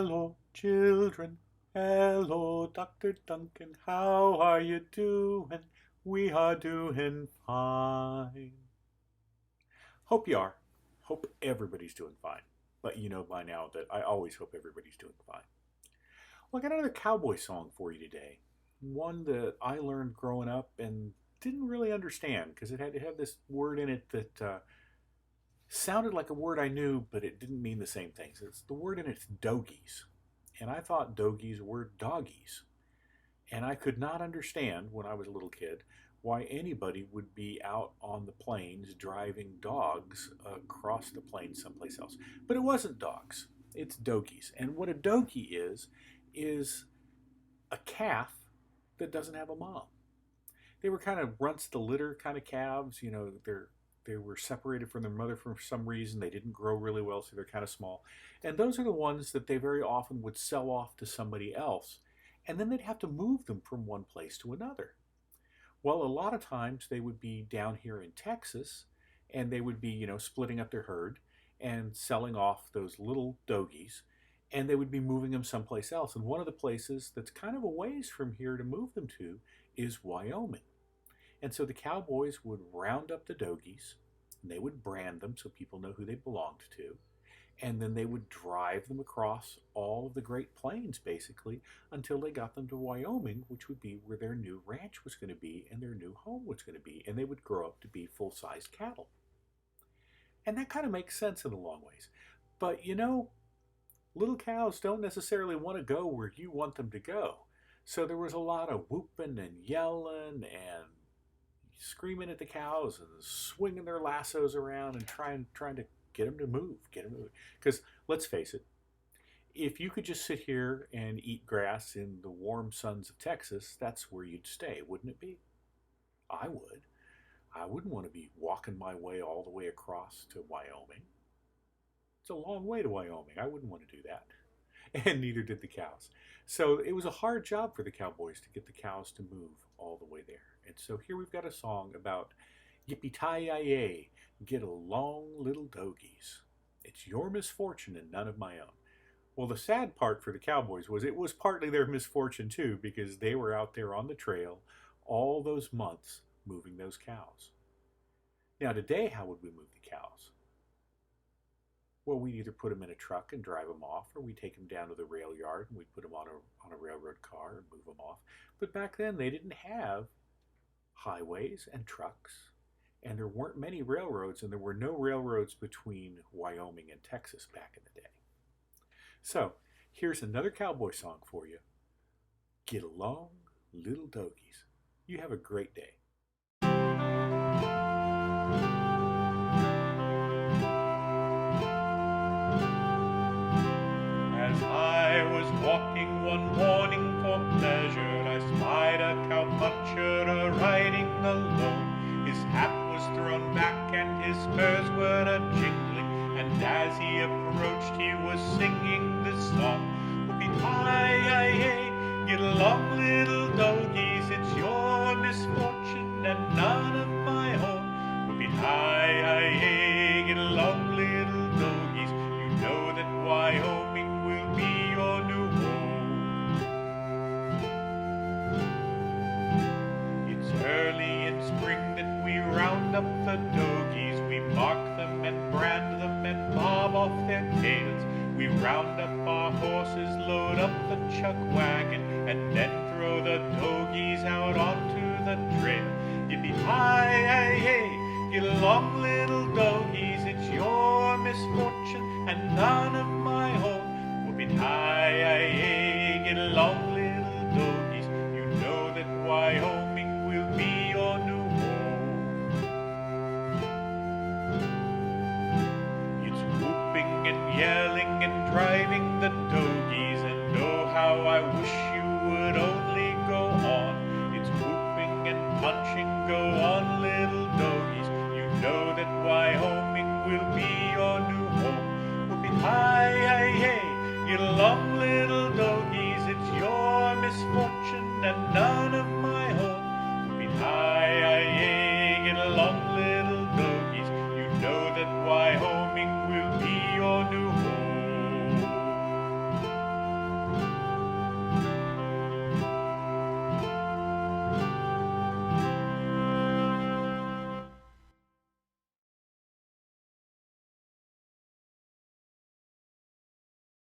Hello, children. Hello, Dr. Duncan. How are you doing? We are doing fine. Hope you are. Hope everybody's doing fine. But you know by now that I always hope everybody's doing fine. Well, I got another cowboy song for you today. One that I learned growing up and didn't really understand because it had this word in it that sounded like a word I knew, but it didn't mean the same things. It's the word in it's dogies. And I thought dogies were doggies. And I could not understand when I was a little kid why anybody would be out on the plains driving dogs across the plains someplace else. But it wasn't dogs, it's dogies. And what a dogie is a calf that doesn't have a mom. They were kind of runts to litter kind of calves. They were separated from their mother for some reason. They didn't grow really well, so they're kind of small. And those are the ones that they very often would sell off to somebody else. And then they'd have to move them from one place to another. Well, a lot of times they would be down here in Texas and they would be, splitting up their herd and selling off those little dogies, and they would be moving them someplace else. And one of the places that's kind of a ways from here to move them to is Wyoming. And so the cowboys would round up the dogies, and they would brand them so people know who they belonged to. And then they would drive them across all of the Great Plains, basically, until they got them to Wyoming, which would be where their new ranch was going to be and their new home was going to be. And they would grow up to be full-sized cattle. And that kind of makes sense in a long ways. But little cows don't necessarily want to go where you want them to go. So there was a lot of whooping and yelling and screaming at the cows and swinging their lassos around and trying to get them to move, Because let's face it, if you could just sit here and eat grass in the warm suns of Texas, that's where you'd stay, wouldn't it be? I would. I wouldn't want to be walking my way all the way across to Wyoming. It's a long way to Wyoming. I wouldn't want to do that. And neither did the cows. So it was a hard job for the cowboys to get the cows to move all the way there. And so here we've got a song about yippee-ki-yay, get along, little dogies. It's your misfortune and none of my own. Well, the sad part for the cowboys was it was partly their misfortune too, because they were out there on the trail all those months moving those cows. Now today, how would we move the cows? Well, we'd either put them in a truck and drive them off, or we'd take them down to the rail yard and we'd put them on a railroad car and move them off. But back then, they didn't have highways and trucks, and there weren't many railroads, and there were no railroads between Wyoming and Texas back in the day. So here's another cowboy song for you. Get along, little dogies. You have a great day. As I was walking one morning for pleasure, I spied a cowpuncher a-riding alone. His hat was thrown back and his spurs were a-jingling, and as he approached he was singing this song. Whoopie-hi-yi-yi, get along, little dogies, it's your misfortune and none of my own. Whoopie-hi-yi-yi, get along, little dogies, you know that Wyoming will be your new home. It's early in spring that we round up the dogies. We mark them and brand them and bob off their tails. We round up our horses, load up the chuck wagon, and then throw the dogies out onto the trail. Yippee-hi-yi-yi, get along, little dogies, it's your misfortune and none of my own. Whoopie-hi-yi-yi, get along, little dogies, you know that Wyoming will be your new home. It's whooping and yelling and driving the dogies, and oh how I wish you would only go on. It's whooping and punching, go on, little dogies, you know that Wyoming will be your new home. Whoopie-hi-yi-yi, get along,